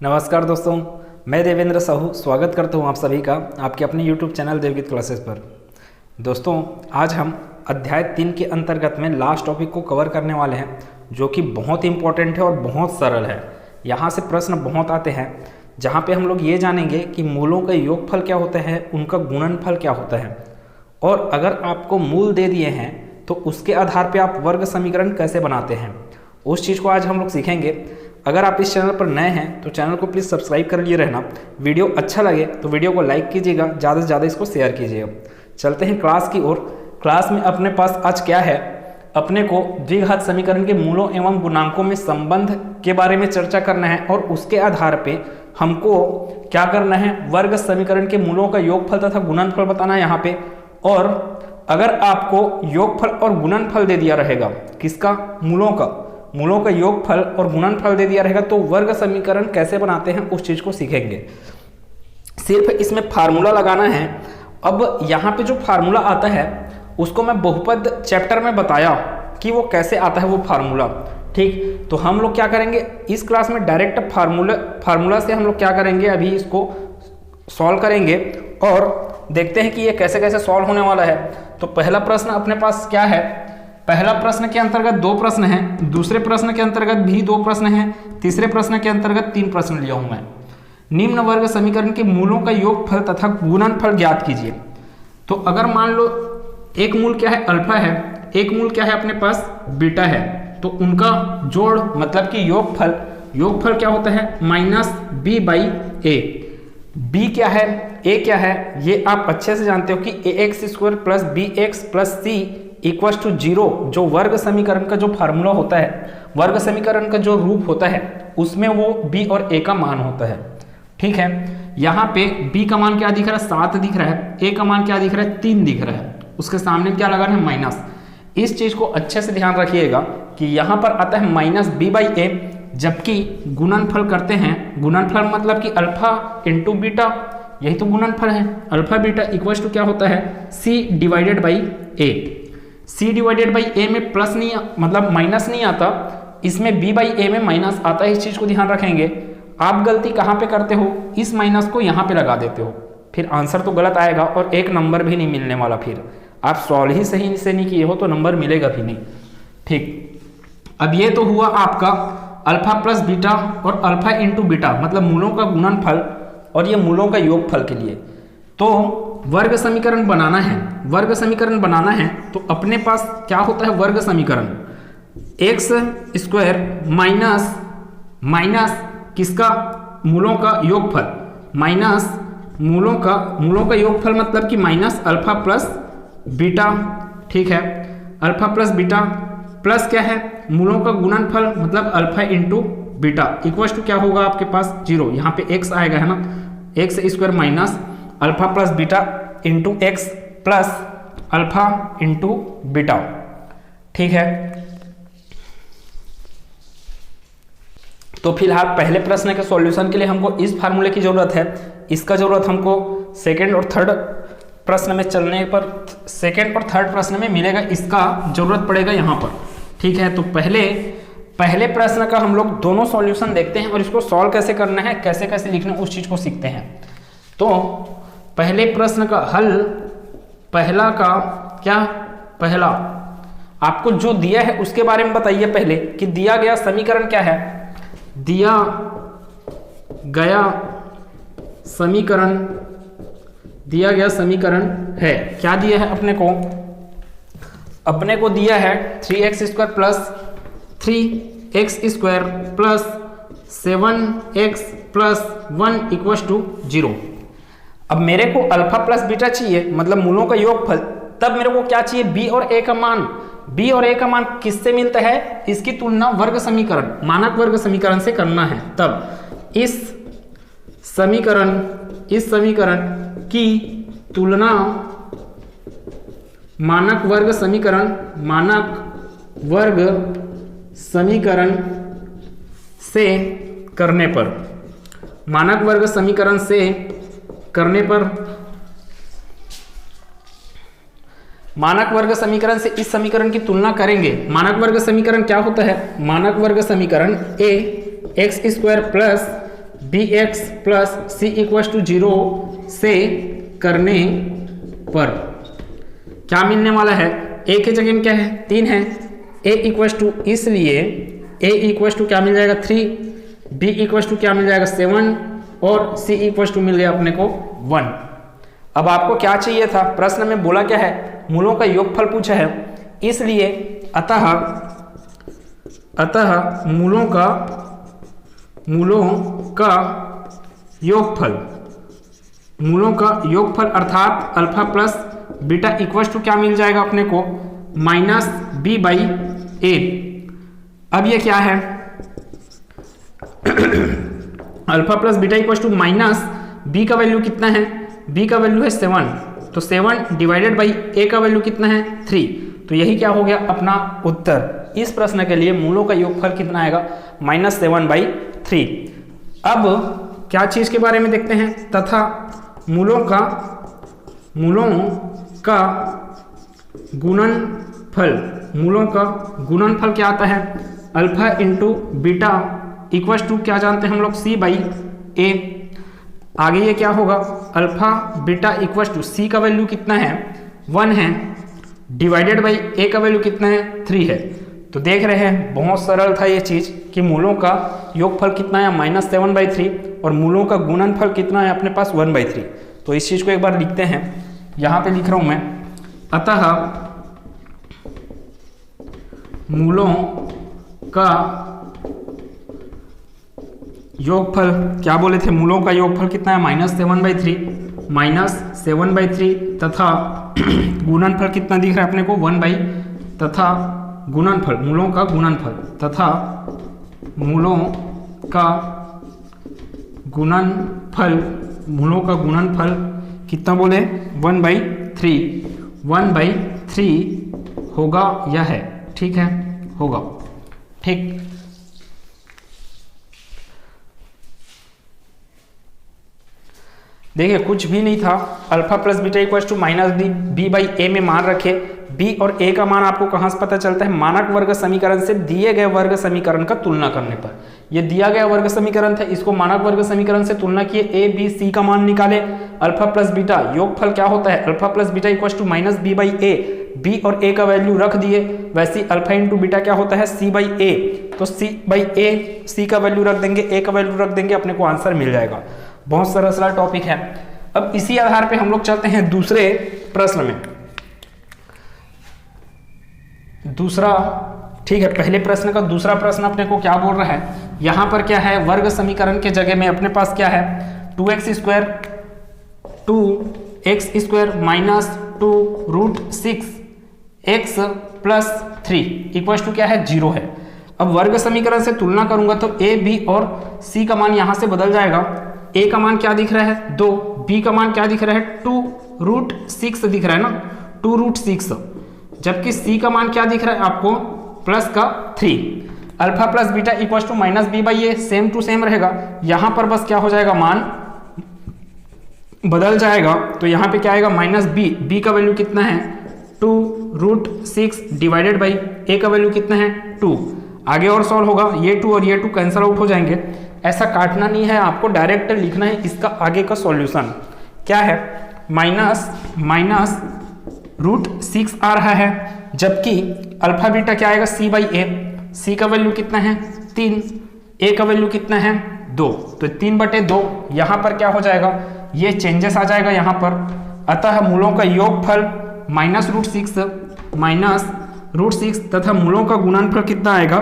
नमस्कार दोस्तों, मैं देवेंद्र साहू स्वागत करता हूं आप सभी का आपके अपने YouTube चैनल देवगीत क्लासेस पर। दोस्तों, आज हम अध्याय 3 के अंतर्गत में लास्ट टॉपिक को कवर करने वाले हैं, जो कि बहुत इंपॉर्टेंट है और बहुत सरल है। यहाँ से प्रश्न बहुत आते हैं, जहाँ पे हम लोग ये जानेंगे कि मूलों का योगफल क्या होता है, उनका गुणनफल क्या होता है, और अगर आपको मूल दे दिए हैं तो उसके आधार पर आप वर्ग समीकरण कैसे बनाते हैं, उस चीज़ को आज हम लोग सीखेंगे। अगर आप इस चैनल पर नए हैं तो चैनल को प्लीज़ सब्सक्राइब कर लिए रहना। वीडियो अच्छा लगे तो वीडियो को लाइक कीजिएगा, ज़्यादा से ज़्यादा इसको शेयर कीजिएगा। चलते हैं क्लास की ओर। क्लास में अपने पास आज क्या है, अपने को द्विघात समीकरण के मूलों एवं गुणांकों में संबंध के बारे में चर्चा करना है, और उसके आधार पे हमको क्या करना है, वर्ग समीकरण के मूलों का योगफल तथा गुणनफल बताना है यहाँ पे। और अगर आपको योगफल और गुणनफल दे दिया रहेगा, किसका, मूलों का योगफल और गुणनफल दे दिया रहेगा, तो वर्ग समीकरण कैसे बनाते हैं उस चीज को सीखेंगे। सिर्फ इसमें फार्मूला लगाना है। अब यहाँ पे जो फार्मूला आता है उसको मैं बहुपद चैप्टर में बताया कि वो कैसे आता है वो फार्मूला, ठीक। तो हम लोग क्या करेंगे, इस क्लास में डायरेक्ट फार्मूला से हम लोग क्या करेंगे, अभी इसको सॉल्व करेंगे और देखते हैं कि ये कैसे कैसे सॉल्व होने वाला है। तो पहला प्रश्न अपने पास क्या है, पहला प्रश्न के अंतर्गत 2 प्रश्न हैं, दूसरे प्रश्न के अंतर्गत भी 2 प्रश्न हैं, तीसरे प्रश्न के अंतर्गत 3 प्रश्न लिया हूं मैं। निम्न वर्ग समीकरण के मूलों का योगफल तथा गुणनफल ज्ञात कीजिए। तो अगर मान लो एक मूल क्या है, अल्फा है, एक मूल क्या है अपने पास, बीटा है, तो उनका जोड़ मतलब कि योगफल क्या होता है, -b/a। b क्या है, a क्या है, ये आप अच्छे से जानते हो कि ax² + bx + c = 0। जो वर्ग समीकरण का जो फार्मूला होता है, वर्ग समीकरण का जो रूप होता है, उसमें वो b और a का मान होता है, ठीक है। यहाँ पे b का मान क्या दिख रहा है, 7 दिख रहा है, a का मान क्या दिख रहा है, 3 दिख रहा है, उसके सामने क्या लगाना है, माइनस। इस चीज को अच्छे से ध्यान रखिएगा कि यहाँ पर आता है -b/a, जबकि गुणनफल करते हैं, गुणनफल मतलब कि अल्फा इंटू बीटा, यही तो गुणनफल है। अल्फा बीटा इक्वल टू क्या होता है, c/a। c/a में प्लस नहीं, मतलब माइनस नहीं आता, इसमें b/a में माइनस आता है। इस चीज को ध्यान रखेंगे। आप गलती कहाँ पे करते हो, इस माइनस को यहाँ पे लगा देते हो, फिर आंसर तो गलत आएगा और एक नंबर भी नहीं मिलने वाला। फिर आप सॉल्व ही सही से नहीं किए हो तो नंबर मिलेगा भी नहीं, ठीक। अब ये तो हुआ आपका अल्फा प्लस बीटा और अल्फा इंटू बीटा, मतलब मूलों का गुणनफल और ये मूलों का योगफल के लिए। तो वर्ग समीकरण बनाना है, तो अपने पास क्या होता है, वर्ग समीकरण x² माइनस किसका, मूलों का योगफल, माइनस मूलों का योगफल मतलब कि माइनस अल्फा प्लस बीटा, ठीक है। अल्फा प्लस बीटा प्लस क्या है, मूलों का गुणनफल मतलब alpha into beta equal to क्या होगा आपके पास, 0। यहाँ पे x आएगा, है ना, x² minus alpha plus beta into x plus alpha into beta, ठीक है। तो फिलहाल पहले प्रश्न के सॉल्यूशन के लिए हमको इस फार्मूले की जरूरत है। इसका जरूरत हमको सेकंड और थर्ड प्रश्न में चलने पर, सेकंड और थर्ड प्रश्न में मिलेगा, इसका जरूरत पड़ेगा यहाँ पर, ठीक है। तो पहले प्रश्न का हम लोग दोनों सॉल्यूशन देखते हैं और इसको सॉल्व कैसे करना है, कैसे कैसे लिखना है, उस चीज को सीखते हैं। तो पहले प्रश्न का हल, पहला आपको जो दिया है उसके बारे में बताइए पहले, कि दिया गया समीकरण क्या है, दिया गया समीकरण है, क्या दिया है अपने को दिया है 3x² + 3x² + 7x + 1 = 0। अब मेरे को अल्फा प्लस बीटा चाहिए, मतलब मूलों का योगफल, तब मेरे को क्या चाहिए, b और a का मान। b और a का मान किससे मिलता है, इसकी तुलना वर्ग समीकरण, मानक वर्ग समीकरण से करना है। तब इस समीकरण की तुलना मानक वर्ग समीकरण से करने पर, मानक वर्ग समीकरण से करने पर मानक वर्ग समीकरण से इस समीकरण की तुलना करेंगे। मानक वर्ग समीकरण क्या होता है? मानक वर्ग समीकरण a x² plus bx plus c equal to 0 से करने पर क्या मिलने वाला है? a की जगह में क्या है? 3 है। a इक्वल टू, इसलिए a इक्वल टू क्या मिल जाएगा? 3, b इक्वल टू क्या मिल जाएगा? 7 और c इक्वल टू मिल गया अपने को 1। अब आपको क्या चाहिए था? प्रश्न में बोला क्या है? मूलों का योगफल पूछा है, इसलिए अतः मूलों का योगफल अर्थात alpha plus beta equal to क्या मिल जाएगा अपने को? Minus B by a. अब ये क्या है? Alpha plus beta equal to minus b का वैल्यू कितना है? बी का वैल्यू है 7, तो 7 डिवाइडेड बाई ए का वैल्यू कितना है? 3। तो यही क्या हो गया अपना उत्तर। इस प्रश्न के लिए मूलों का योगफल कितना आएगा? -7/3। अब क्या चीज के बारे में देखते हैं? तथा मूलों का गुणनफल क्या आता है? Alpha into beta equal to क्या जानते हैं हम लोग? C by a. आगे ये क्या होगा? Alpha beta equal to c का वैल्यू कितना है? 1 है, डिवाइडेड बाई ए का वैल्यू कितना है? 3 है। तो देख रहे हैं बहुत सरल था ये चीज कि मूलों का योगफल कितना है? -7/3 और मूलों का गुणनफल कितना है अपने पास? 1/3। तो इस चीज को एक बार लिखते हैं, यहां पे लिख रहा हूं मैं, अतः मूलों का योगफल, क्या बोले थे? मूलों का योगफल कितना है? -7/3 तथा गुणनफल कितना दिख रहा है अपने को? 1 तथा गुणनफल, मूलों का गुणनफल तथा मूलों का गुणनफल कितना बोले? 1/3 होगा यह है, ठीक है, होगा, ठीक। देखिए कुछ भी नहीं था, alpha plus beta equal to minus B by A में मान रखे। बी और ए का मान आपको कहां से पता चलता है? मानक वर्ग समीकरण से दिए गए वर्ग समीकरण का तुलना करने पर। ये दिया गया वर्ग समीकरण था, इसको मानक वर्ग समीकरण से तुलना किए, ए बी सी का मान निकाले, अल्फा प्लस बीटा योगफल क्या होता है? Alpha plus beta equal to minus B by a. B और ए का वैल्यू रख दिए, वैसे अल्फा इंटू बीटा क्या होता है? सी बाई ए। तो सी बाई ए, सी का वैल्यू रख देंगे, ए का वैल्यू रख देंगे, अपने को आंसर मिल जाएगा। बहुत सरल टॉपिक है। अब इसी आधार पे हम लोग चलते हैं दूसरे प्रश्न में। दूसरा, ठीक है, पहले प्रश्न का दूसरा प्रश्न अपने को क्या बोल रहा है? यहां पर क्या है? वर्ग समीकरण के जगह में अपने पास क्या है? 2x² minus 2√6x plus 3 equal to क्या है? 0 है। अब वर्ग समीकरण से तुलना करूंगा तो a, b और c का मान यहां से बदल जाएगा। a का मान क्या दिख रहा है? 2, b का मान क्या दिख रहा है? 2√6 दिख रहा है ना, 2√6, जबकि c का मान क्या दिख रहा है आपको? प्लस का 3। Alpha plus beta equal to minus B by a, same to same रहेगा। यहां पर बस क्या हो जाएगा? मान बदल जाएगा। तो यहां पे क्या आएगा? माइनस बी, बी का वैल्यू कितना है? 2√6 डिवाइडेड बाई ए का वैल्यू कितना है? 2। आगे और सॉल्व होगा, ये 2 और ये 2 कैंसिल आउट हो जाएंगे। ऐसा काटना नहीं है, आपको डायरेक्ट लिखना है इसका आगे का सॉल्यूशन। क्या है? माइनस √6 आ रहा है, जबकि अल्फा बीटा क्या आएगा? सी बाई ए। सी का वैल्यू कितना है? 3, ए का वैल्यू कितना है? 2, तो 3/2। यहां पर क्या हो जाएगा? ये चेंजेस आ जाएगा यहां पर। अतः मूलों का योगफल -√6 तथा मूलों का गुणनफल कितना आएगा?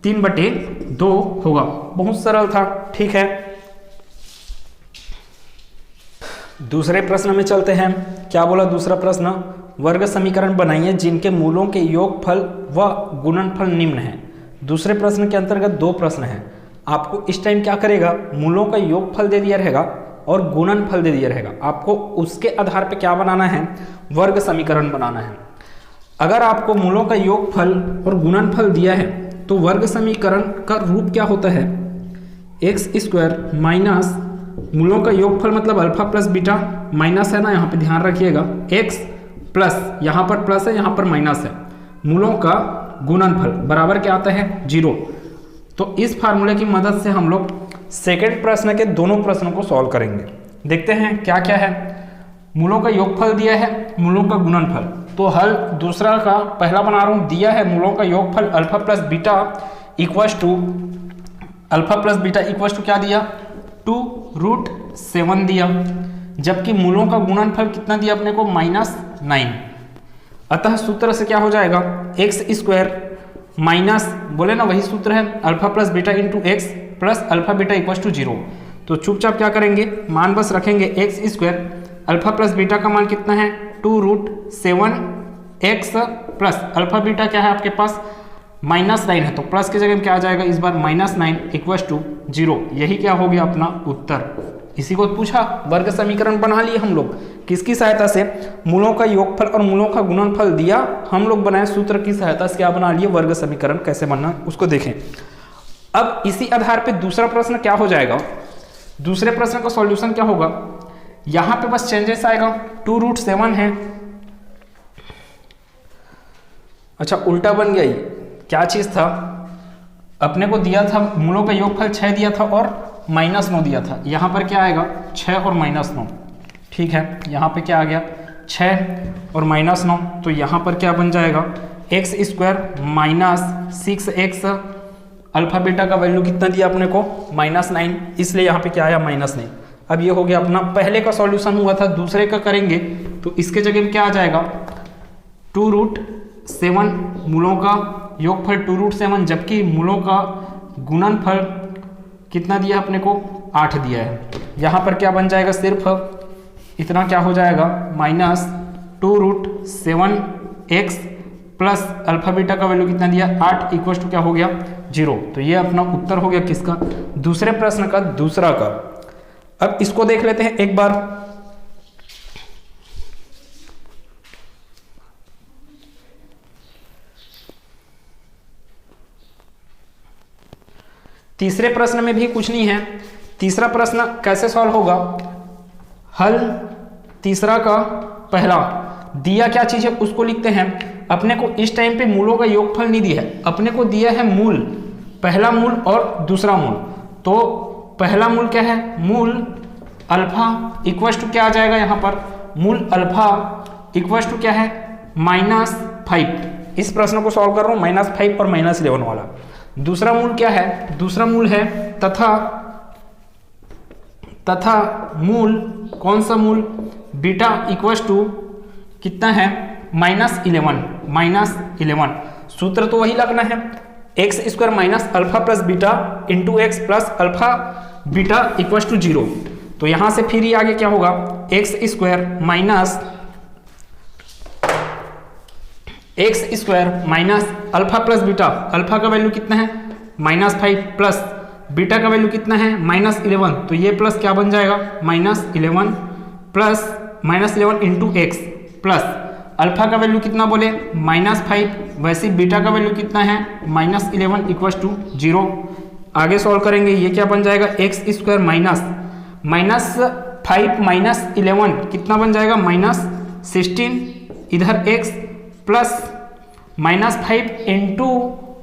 3/2 होगा। बहुत सरल था, ठीक है। दूसरे प्रश्न में चलते हैं। क्या बोला दूसरा प्रश्न? वर्ग समीकरण बनाइए जिनके मूलों के योगफल व गुणनफल निम्न है। दूसरे प्रश्न के अंतर्गत 2 प्रश्न हैं। आपको इस टाइम क्या करेगा? मूलों का योगफल दे दिया रहेगा और गुणनफल दे दिया रहेगा। आपको उसके आधार पे क्या बनाना है? वर्ग समीकरण बनाना है। अगर आपको मूलों का योगफल और गुणनफल दिया है तो वर्ग समीकरण का रूप क्या होता है? x² माइनस मूलों का योगफल मतलब अल्फा प्लस बीटा, माइनस है ना, यहाँ पे ध्यान रखिएगा, x प्लस, यहाँ पर प्लस है, यहाँ पर माइनस है, मूलों का गुणनफल बराबर क्या आता है? 0। तो इस फार्मूले की मदद से हम लोग सेकेंड प्रश्न के दोनों प्रश्नों को सॉल्व करेंगे। देखते हैं क्या क्या है। मूलों का योगफल दिया है, मूलों का गुणनफल। तो हल दूसरा का पहला बना रहा हूँ। दिया है मूलों का योगफल alpha plus beta equals to क्या दिया 2√7 दिया, जबकि मूलों का गुणनफल कितना दिया अपने को -9। अतः सूत्र से क्या हो जाएगा x² माइनस बोले ना वही सूत्र है alpha plus beta into x plus alpha beta equals to 0। तो चुपचाप क्या करेंगे मान बस रखेंगे x²। अल्फा प्लस बीटा का मान कितना है 2√7x प्लस अल्फा बीटा क्या है आपके पास -9 है, तो प्लस की जगह में क्या आ जाएगा इस बार -9 इक्वस टू 0। यही क्या हो गया अपना उत्तर। इसी को पूछा, वर्ग समीकरण बना लिए हम लोग किसकी सहायता से, मूलों का योगफल और मूलों का गुणनफल दिया, हम लोग बनाए सूत्र की सहायता से क्या बना लिए वर्ग समीकरण। कैसे बनना उसको देखें। अब इसी आधार पे दूसरा प्रश्न क्या हो जाएगा, दूसरे प्रश्न का सॉल्यूशन क्या होगा, यहां पे बस चेंजेस आएगा 2√7 है। अच्छा उल्टा बन गया, ये क्या चीज था, अपने को दिया था मूलों का योगफल 6 दिया था और -9 दिया था, यहाँ पर क्या आएगा 6 और -9। ठीक है, यहाँ पे क्या आ गया 6 और -9, तो यहाँ पर क्या बन जाएगा x² minus 6x। Alpha beta का वैल्यू कितना दिया अपने को -9, इसलिए यहाँ पे क्या आया -9। अब ये हो गया अपना पहले का सॉल्यूशन हुआ था, दूसरे का करेंगे तो इसके जगह में क्या आ जाएगा 2√7 मूलों का योगफल 2√7, जबकि मूलों का गुणनफल कितना दिया अपने को 8 दिया है। यहाँ पर क्या बन जाएगा सिर्फ इतना क्या हो जाएगा -2√7x प्लस अल्फा बीटा का वैल्यू कितना दिया 8 इक्वल टू क्या हो गया 0। तो ये अपना उत्तर हो गया किसका, दूसरे प्रश्न का दूसरा का। अब इसको देख लेते हैं एक बार। तीसरे प्रश्न में भी कुछ नहीं है। तीसरा प्रश्न कैसे सॉल्व होगा, हल तीसरा का पहला दिया क्या चीज है उसको लिखते हैं। अपने को इस टाइम पे मूलों का योगफल नहीं दिया है, अपने को दिया है मूल, पहला मूल और दूसरा मूल। तो पहला मूल क्या है, मूल अल्फा इक्वस टू क्या आ जाएगा, यहाँ पर मूल अल्फा इक्वस टू क्या है -5। इस प्रश्न को सॉल्व कर रहा हूँ -5 और -11 वाला। दूसरा मूल क्या है, दूसरा मूल है तथा मूल कौन सा मूल बीटा इक्वस टू कितना है -11। सूत्र तो वही लगना है x² minus alpha plus beta into x plus alpha beta equals to 0। तो यहां से फिर ये आगे क्या होगा x² minus alpha plus beta, alpha का वैल्यू कितना है -5 प्लस बीटा का वैल्यू कितना है -11। तो ये प्लस क्या बन जाएगा -11 plus -11 into x plus alpha का वैल्यू कितना बोले -5, वैसे बीटा का वैल्यू कितना है -11 इक्वस टू 0। आगे सॉल्व करेंगे, ये क्या बन जाएगा x² माइनस -5 - 11 कितना बन जाएगा -16, इधर x प्लस -5 इंटू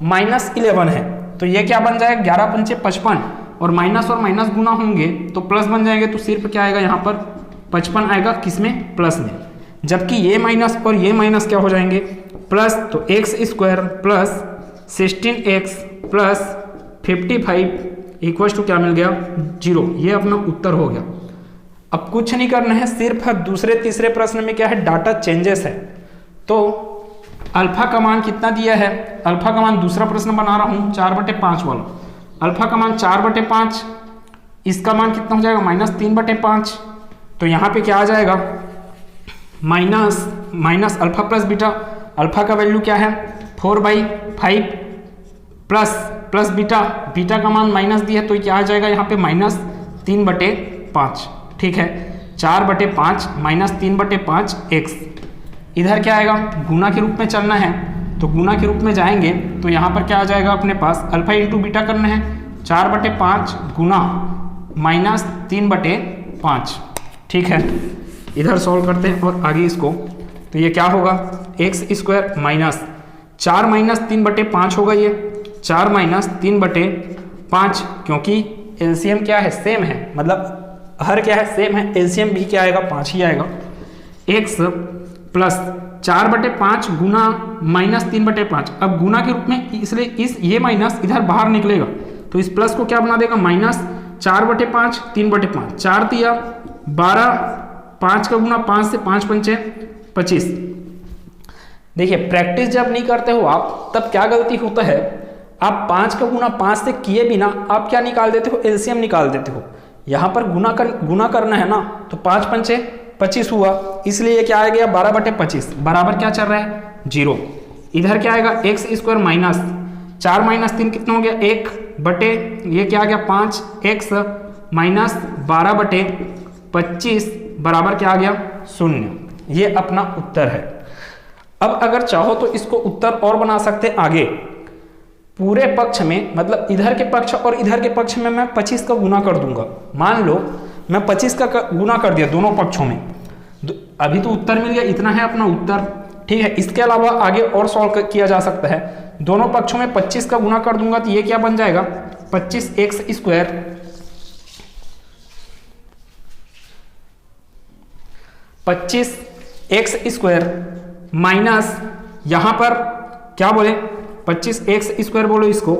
-11 है, तो ये क्या बन जाएगा 11 पंचे 55 और माइनस गुना होंगे तो प्लस बन जाएंगे। तो सिर्फ क्या आएगा यहाँ पर 55 आएगा किसमें प्लस में, जबकि ये माइनस और ये माइनस क्या हो जाएंगे प्लस। तो x² plus 16x plus 55 equal to क्या मिल गया 0। ये अपना उत्तर हो गया। अब कुछ नहीं करना है, सिर्फ दूसरे तीसरे प्रश्न में क्या है डाटा चेंजेस है। तो अल्फा का मान कितना दिया है, अल्फा का मान दूसरा प्रश्न बना रहा हूं 4/5 वाला। अल्फा का मान 4/5, इसका मान कितना हो जाएगा -3/5। तो यहाँ पे क्या आ जाएगा minus alpha plus beta, alpha का वैल्यू क्या है 4/5 प्लस बीटा का मान माइनस दिया है, तो क्या आ जाएगा यहाँ पे -3/5। ठीक है, 4/5 -3/5 x। इधर क्या आएगा गुना के रूप में चलना है, तो गुना के रूप में जाएंगे तो यहाँ पर क्या आ जाएगा अपने पास अल्फा इंटू बीटा करना है 4/5 गुना -3/5। ठीक है, इधर सॉल्व करते हैं और आगे इसको। तो ये क्या होगा x² माइनस 4 - 3/5 होगा, ये 4 - 3/5 क्योंकि एलसीएम क्या है, सेम है, मतलब हर क्या है, सेम है, एलसीएम भी क्या आएगा, 5 ही आएगा। x प्लस 4/5 गुना -3/5, अब गुना के रूप में, इसलिए ये माइनस इधर बाहर निकलेगा तो इस प्लस को क्या बना देगा, -4/5 3/5, 4 दिया 12, 5 का गुना 5 से 5 पंचे 25। देखिए प्रैक्टिस जब नहीं करते हो आप तब क्या गलती होता है, आप 5 का गुना 5 से किए बिना आप क्या निकाल देते हो, एलसीएम निकाल देते हो। यहाँ पर गुना करना है ना, तो 5 पंचे 25 हुआ, इसलिए ये क्या आ गया 12/25 बराबर क्या चल रहा है 0। इधर क्या आएगा x² माइनस 4 - 3 कितना हो गया 1 बटे ये क्या आ गया 5x माइनस 12/25 बराबर क्या आ गया 0। ये अपना उत्तर है। अब अगर चाहो तो इसको उत्तर और बना सकते आगे, पूरे पक्ष में, मतलब इधर के पक्ष और इधर के पक्ष में मैं 25 का गुना कर दूंगा। मान लो मैं 25 का गुना कर दिया दोनों पक्षों में, अभी तो उत्तर मिल गया, इतना है अपना उत्तर, ठीक है। इसके अलावा आगे और सॉल्व किया जा सकता है, दोनों पक्षों में 25 का गुना कर दूंगा तो ये क्या बन जाएगा 25x² 25x² माइनस यहाँ पर क्या बोले 25x² बोलो इसको,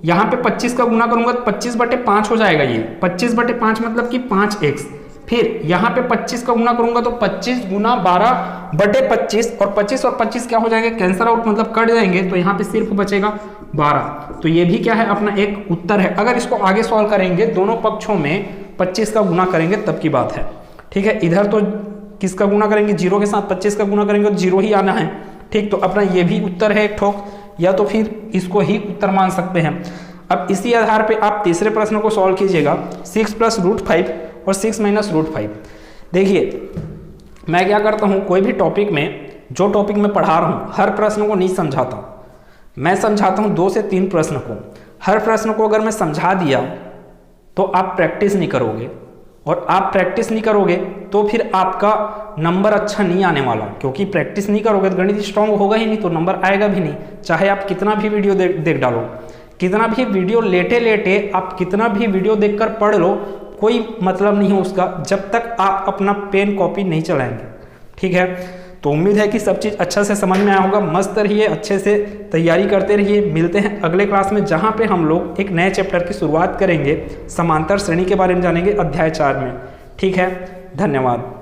यहाँ पे 25 का गुना करूंगा तो 25/5 हो जाएगा, ये 25/5 मतलब कि 5x, फिर यहाँ पे 25 का गुना करूंगा तो 25 गुना 12/25 और 25 और 25 क्या हो जाएंगे कैंसर आउट, मतलब कट जाएंगे, तो यहाँ पे सिर्फ बचेगा 12। तो ये भी क्या है अपना एक उत्तर है। अगर इसको आगे सॉल्व करेंगे दोनों पक्षों में 25 का गुना करेंगे तब की बात है, ठीक है। इधर तो किसका गुना करेंगे 0 के साथ 25 का गुना करेंगे तो 0 ही आना है, ठीक। तो अपना ये भी उत्तर है एक ठोक, या तो फिर इसको ही उत्तर मान सकते हैं। अब इसी आधार पे आप तीसरे प्रश्न को सॉल्व कीजिएगा, 6 + √5 और 6 - √5। देखिए मैं क्या करता हूँ, कोई भी टॉपिक में, जो टॉपिक में पढ़ा रहा हूँ हर प्रश्न को नहीं समझाता, मैं समझाता हूँ 2 से 3 प्रश्न को। हर प्रश्न को अगर मैं समझा दिया तो आप प्रैक्टिस नहीं करोगे, और आप प्रैक्टिस नहीं करोगे तो फिर आपका नंबर अच्छा नहीं आने वाला, क्योंकि प्रैक्टिस नहीं करोगे तो गणित स्ट्रांग होगा ही नहीं, तो नंबर आएगा भी नहीं। चाहे आप कितना भी वीडियो देख डालो, कितना भी वीडियो लेटे आप कितना भी वीडियो देखकर पढ़ लो, कोई मतलब नहीं है उसका जब तक आप अपना पेन कॉपी नहीं चलाएंगे, ठीक है। तो उम्मीद है कि सब चीज़ अच्छा से समझ में आया होगा। मस्त रहिए, अच्छे से तैयारी करते रहिए। मिलते हैं अगले क्लास में, जहाँ पे हम लोग एक नए चैप्टर की शुरुआत करेंगे, समांतर श्रेणी के बारे में जानेंगे अध्याय 4 में, ठीक है। धन्यवाद।